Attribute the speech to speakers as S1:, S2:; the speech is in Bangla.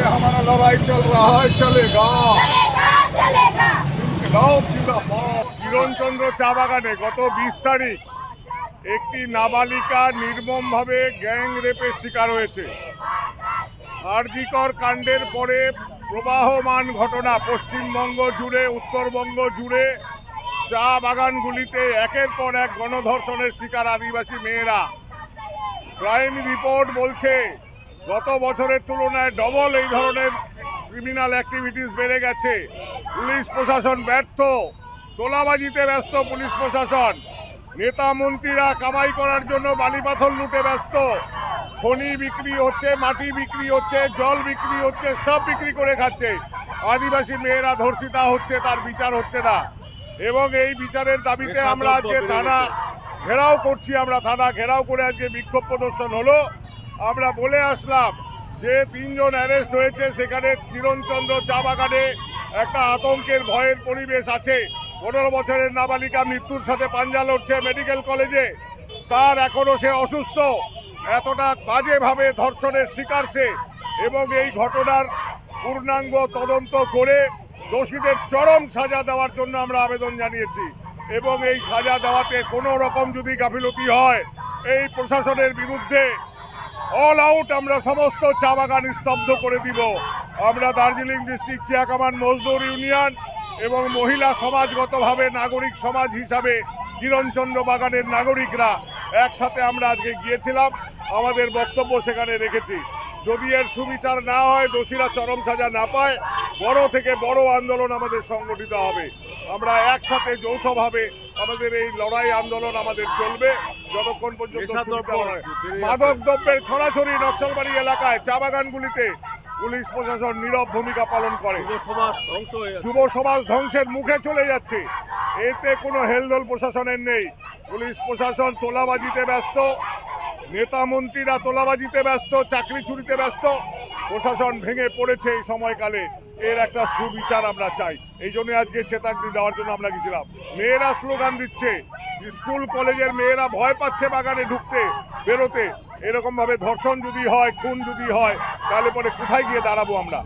S1: हमारा लड़ाई चल रहा है, चलेगा কিরণচন্দ্র চা বাগানে গত 20 তারিখ একটি নাবালিকা নির্মমভাবে গ্যাং রেপের শিকার হয়েছে। আরজিকর কাণ্ডের পরে প্রবাহমান ঘটনা পশ্চিমবঙ্গ জুড়ে, উত্তরবঙ্গ জুড়ে চা বাগানগুলিতে একের পর এক গণধর্ষণের শিকার আদিবাসী মেয়েরা। ক্রাইম রিপোর্ট বলছে গত বছরের তুলনায় ডবল এই ধরনের ক্রিমিনাল অ্যাক্টিভিটিস বেড়ে গেছে। পুলিশ প্রশাসন ব্যর্থ, তোলাবাজিতে ব্যস্ত পুলিশ প্রশাসন। নেতা মন্ত্রীরা কামাই করার জন্য বালিপাথর লুটে ব্যস্ত। খনি বিক্রি হচ্ছে, মাটি বিক্রি হচ্ছে, জল বিক্রি হচ্ছে, সব বিক্রি করে খাচ্ছে। আদিবাসী মেয়েরা ধর্ষিতা হচ্ছে, তার বিচার হচ্ছে না। এবং এই বিচারের দাবিতে আমরা আজকে থানা ঘেরাও করছি। আমরা থানা ঘেরাও করে আজকে বিক্ষোভ প্রদর্শন হলো। আমরা বলে আসলাম যে 3 জন অ্যারেস্ট হয়েছে, সেখানে কিরণচন্দ্র চা বাগানে একটা আতঙ্কের ভয়ের পরিবেশ আছে। 15 বছরের নাবালিকা মৃত্যুর সাথে পাঞ্জা লড়ছে মেডিকেল কলেজে, তার এখনো সে অসুস্থ। এতটা বাজেভাবে ধর্ষণের শিকার সে, এবং এই ঘটনার পূর্ণাঙ্গ তদন্ত করে দোষীদের চরম সাজা দেওয়ার জন্য আমরা আবেদন জানিয়েছি। এবং এই সাজা দেওয়াতে কোনো রকম যদি গাফিলতি হয়, এই প্রশাসনের বিরুদ্ধে অল আউট আমরা সমস্ত চা বাগান স্তব্ধ করে দিব। আমরা দার্জিলিং ডিস্ট্রিক্ট চিয়াকামান মজদুর ইউনিয়ন এবং মহিলা সমাজগতভাবে নাগরিক সমাজ হিসাবে কিরণচন্দ্র বাগানের নাগরিকরা একসাথে আমরা আজকে গিয়েছিলাম, আমাদের বক্তব্য সেখানে রেখেছি। যদি এর সুবিচার না হয়, দোষীরা চরম সাজা না পায়, বড় থেকে বড় আন্দোলন আমাদের সংগঠিত হবে। আমরা একসাথে যৌথভাবে আমাদের এই লড়াই আন্দোলন আমাদের চলবে যতক্ষণ পর্যন্ত মাদক দ্রব্যের ছড়াছড়ি নকশালবাড়ি এলাকায় চা বাগানগুলিতে পুলিশ প্রশাসন নীরব ভূমিকা পালন করে। যুব সমাজ ধ্বংসের মুখে চলে যাচ্ছে, এতে কোনো হেলদোল প্রশাসনের নেই। পুলিশ প্রশাসন তোলাবাজিতে ব্যস্ত, নেতা মন্ত্রীরা তোলাবাজিতে ব্যস্ত, চাকরি চুরিতে ব্যস্ত। প্রশাসন ভেঙে পড়েছে এই সময়কালে। এর একটা সুবিচার আমরা চাই। এই জন্য আজকে চেতাগ্নি দেওয়ার জন্য আমরা গেছিলাম। মেয়েরা স্লোগান দিচ্ছে, স্কুল কলেজের মেয়েরা ভয় পাচ্ছে বাগানে ঢুকতে, বেরোতে। এরকম ভাবে ধর্ষণ যদি হয়, খুন যদি হয়, তাহলে পরে কোথায় গিয়ে দাঁড়াবো আমরা?